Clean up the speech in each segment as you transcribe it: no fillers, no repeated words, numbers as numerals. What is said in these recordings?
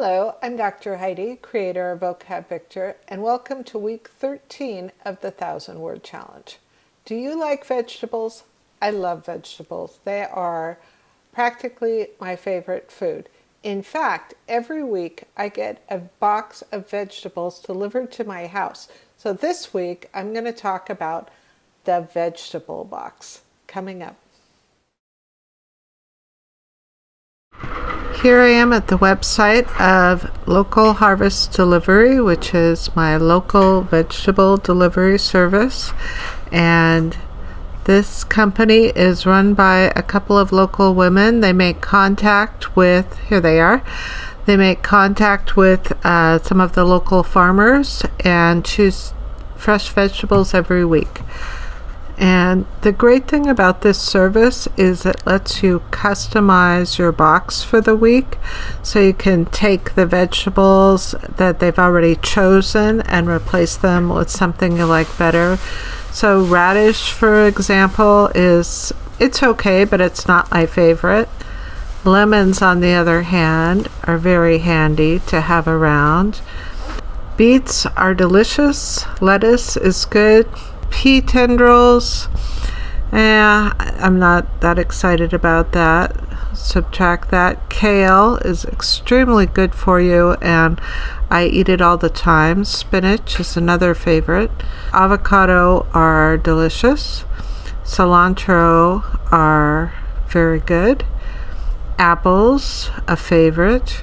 Hello, I'm Dr. Heidi, creator of Vocab Victor, and welcome to week 13 of the 1,000-word challenge. Do you like vegetables? I love vegetables. They are practically my favorite food. In fact, every week I get a box of vegetables delivered to my house. So this week I'm going to talk about the vegetable box coming up. Here I am at the website of Local Harvest Delivery, which is my local vegetable delivery service. And this company is run by a couple of local women. They make contact with, here they are, they make contact with some of the local farmers and choose fresh vegetables every week. And the great thing about this service is it lets you customize your box for the week. So you can take the vegetables that they've already chosen and replace them with something you like better. So radish, for example, it's okay, but it's not my favorite. Lemons, on the other hand, are very handy to have around. Beets are delicious. Lettuce is good. Pea tendrils, I'm not that excited about that. Subtract that. Kale is extremely good for you and I eat it all the time. Spinach is another favorite. Avocado are delicious. Cilantro are very good. Apples, a favorite.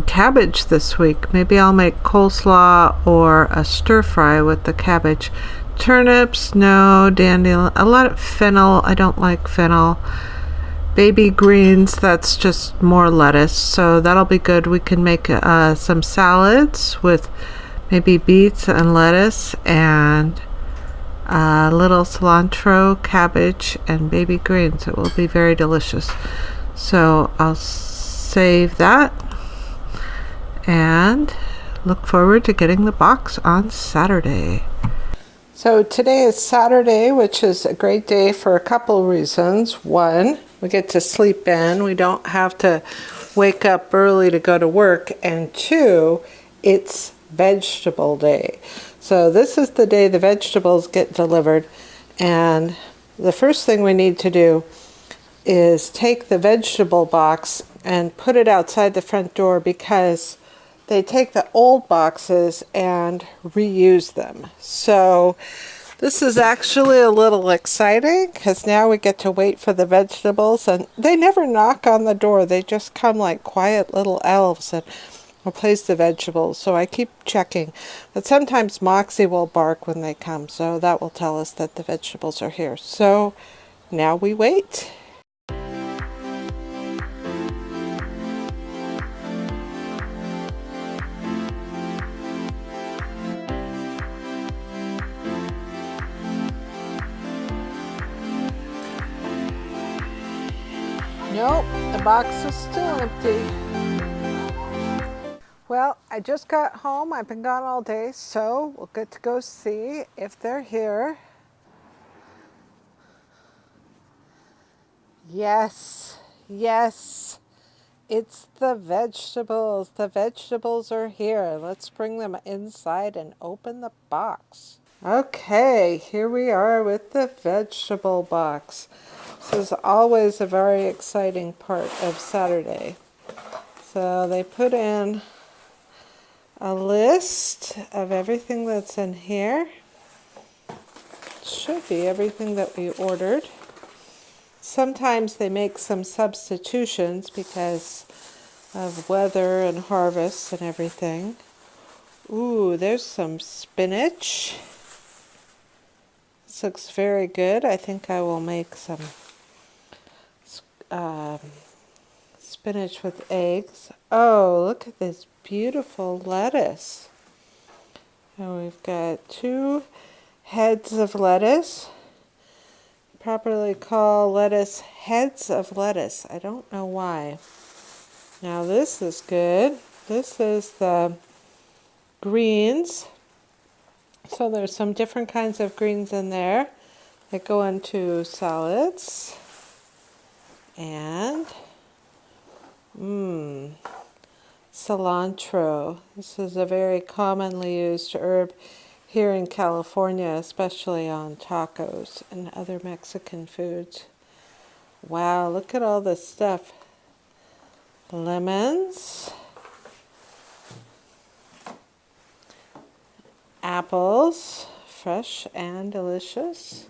Cabbage this week. Maybe I'll make coleslaw or a stir fry with the cabbage. Turnips, no. Dandelion, a lot of fennel. I don't like fennel. Baby greens, that's just more lettuce, so that'll be good. We can make some salads with maybe beets and lettuce and a little cilantro, cabbage, and baby greens. It will be very delicious. So I'll save that and look forward to getting the box on Saturday. So today is Saturday, which is a great day for a couple reasons. One, we get to sleep in. We don't have to wake up early to go to work. And two, it's vegetable day. So this is the day the vegetables get delivered. And the first thing we need to do is take the vegetable box and put it outside the front door because they take the old boxes and reuse them. So this is actually a little exciting because now we get to wait for the vegetables, and they never knock on the door. They just come like quiet little elves and replace the vegetables. So I keep checking. But sometimes Moxie will bark when they come, so that will tell us that the vegetables are here. So now we wait. Nope, the box is still empty. Well, I just got home. I've been gone all day, so we'll get to go see if they're here. Yes, it's the vegetables. The vegetables are here. Let's bring them inside and open the box. Okay, here we are with the vegetable box. This is always a very exciting part of Saturday. So they put in a list of everything that's in here. It should be everything that we ordered. Sometimes they make some substitutions because of weather and harvest and everything. Ooh, there's some spinach. This looks very good. I think I will make some spinach with eggs. Oh, look at this beautiful lettuce. And we've got 2 heads of lettuce. Properly called lettuce heads of lettuce. I don't know why. Now this is good. This is the greens. So there's some different kinds of greens in there that go into salads. And cilantro. This is a very commonly used herb here in California, especially on tacos and other Mexican foods. Wow, look at all this stuff. Lemons, apples, fresh and delicious.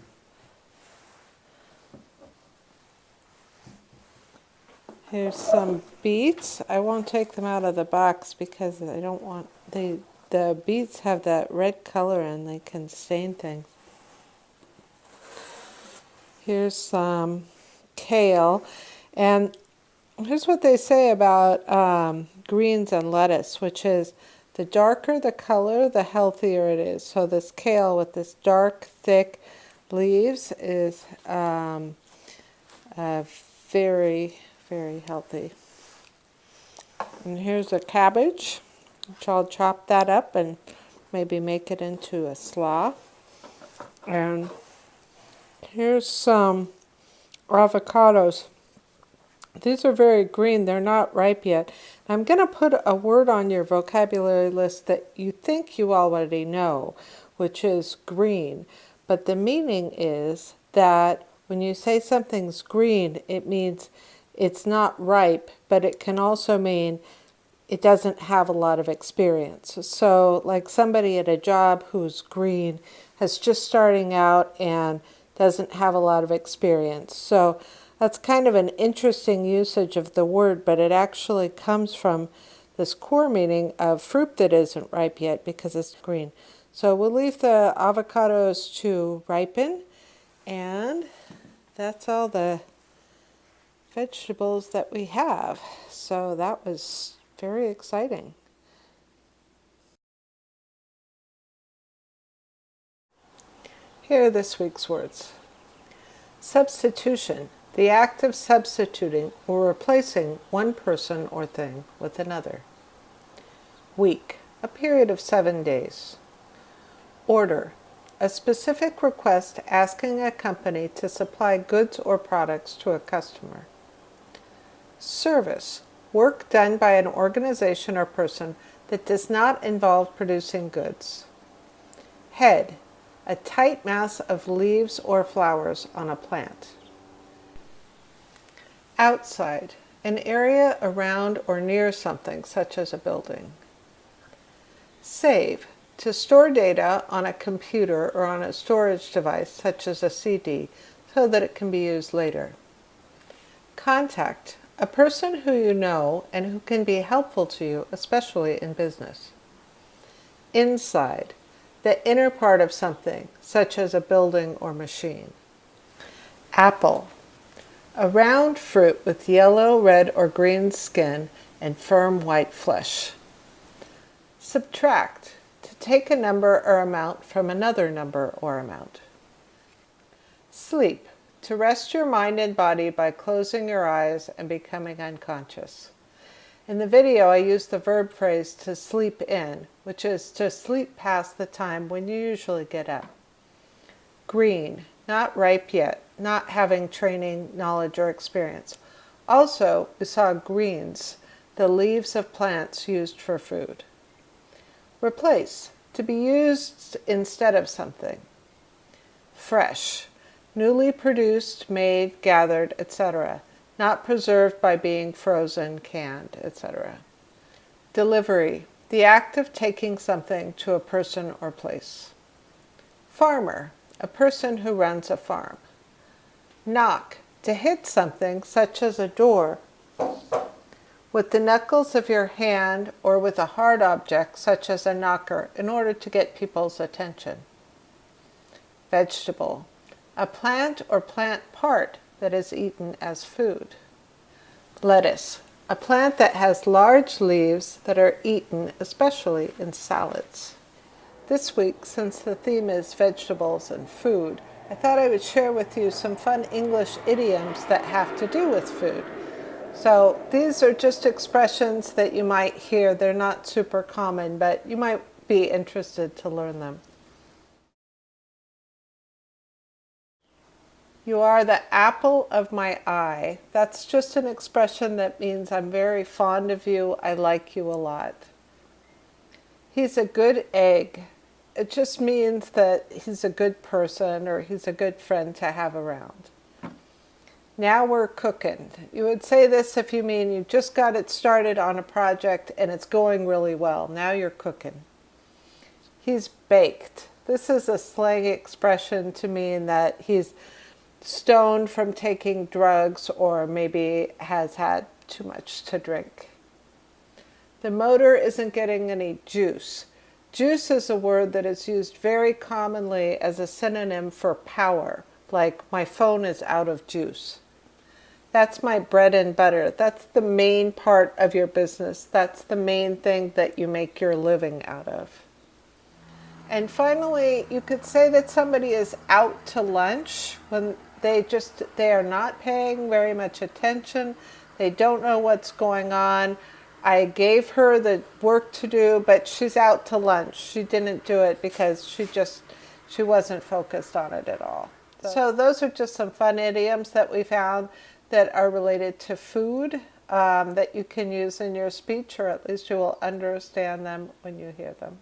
Here's some beets. I won't take them out of the box because I don't want, the beets have that red color and they can stain things. Here's some kale. And here's what they say about greens and lettuce, which is the darker the color, the healthier it is. So this kale with this dark, thick leaves is very, very healthy. And here's a cabbage, which I'll chop that up and maybe make it into a slaw. And here's some avocados. These are very green. They're not ripe yet. I'm going to put a word on your vocabulary list that you think you already know, which is green. But the meaning is that when you say something's green, it means it's not ripe, but it can also mean it doesn't have a lot of experience. So like somebody at a job who's green has just starting out and doesn't have a lot of experience. So that's kind of an interesting usage of the word, but it actually comes from this core meaning of fruit that isn't ripe yet because it's green. So we'll leave the avocados to ripen, and that's all the vegetables that we have. So that was very exciting. Here are this week's words. Substitution, the act of substituting or replacing one person or thing with another. Week, a period of 7 days. Order, a specific request asking a company to supply goods or products to a customer. Service, work done by an organization or person that does not involve producing goods. Head, a tight mass of leaves or flowers on a plant. Outside, an area around or near something, such as a building. Save, to store data on a computer or on a storage device, such as a CD, so that it can be used later. Contact, a person who you know and who can be helpful to you, especially in business. Inside, the inner part of something, such as a building or machine. Apple, a round fruit with yellow, red, or green skin and firm white flesh. Subtract, to take a number or amount from another number or amount. Sleep, to rest your mind and body by closing your eyes and becoming unconscious. In the video, I used the verb phrase to sleep in, which is to sleep past the time when you usually get up. Green, not ripe yet, not having training, knowledge, or experience. Also, we saw greens, the leaves of plants used for food. Replace, to be used instead of something. Fresh, newly produced, made, gathered, etc., not preserved by being frozen, canned, etc. Delivery, the act of taking something to a person or place. Farmer, a person who runs a farm. Knock, to hit something such as a door with the knuckles of your hand or with a hard object such as a knocker in order to get people's attention. Vegetable, a plant or plant part that is eaten as food. Lettuce, a plant that has large leaves that are eaten especially in salads. This week, since the theme is vegetables and food, I thought I would share with you some fun English idioms that have to do with food. So these are just expressions that you might hear. They're not super common, but you might be interested to learn them. You are the apple of my eye. That's just an expression that means I'm very fond of you. I like you a lot. He's a good egg. It just means that he's a good person or he's a good friend to have around. Now we're cooking. You would say this if you mean you just got it started on a project and it's going really well. Now you're cooking. He's baked. This is a slang expression to mean that he's stoned from taking drugs or maybe has had too much to drink. The motor isn't getting any juice. Juice is a word that is used very commonly as a synonym for power, like my phone is out of juice. That's my bread and butter. That's the main part of your business. That's the main thing that you make your living out of. And finally, you could say that somebody is out to lunch when they are not paying very much attention. They don't know what's going on. I gave her the work to do, but she's out to lunch. She didn't do it because she wasn't focused on it at all. So those are just some fun idioms that we found that are related to food that you can use in your speech, or at least you will understand them when you hear them.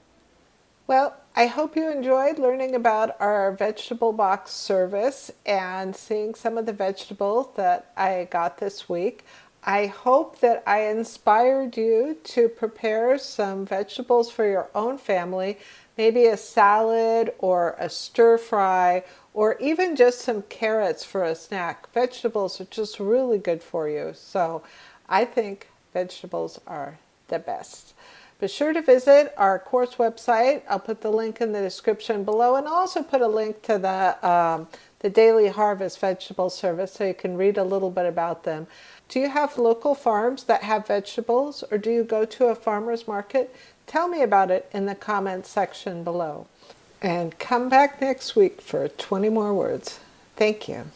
Well, I hope you enjoyed learning about our vegetable box service and seeing some of the vegetables that I got this week. I hope that I inspired you to prepare some vegetables for your own family, maybe a salad or a stir fry, or even just some carrots for a snack. Vegetables are just really good for you. So I think vegetables are the best. Be sure to visit our course website. I'll put the link in the description below, and I'll also put a link to the Daily Harvest Vegetable Service so you can read a little bit about them. Do you have local farms that have vegetables, or do you go to a farmer's market? Tell me about it in the comments section below. And come back next week for 20 more words. Thank you.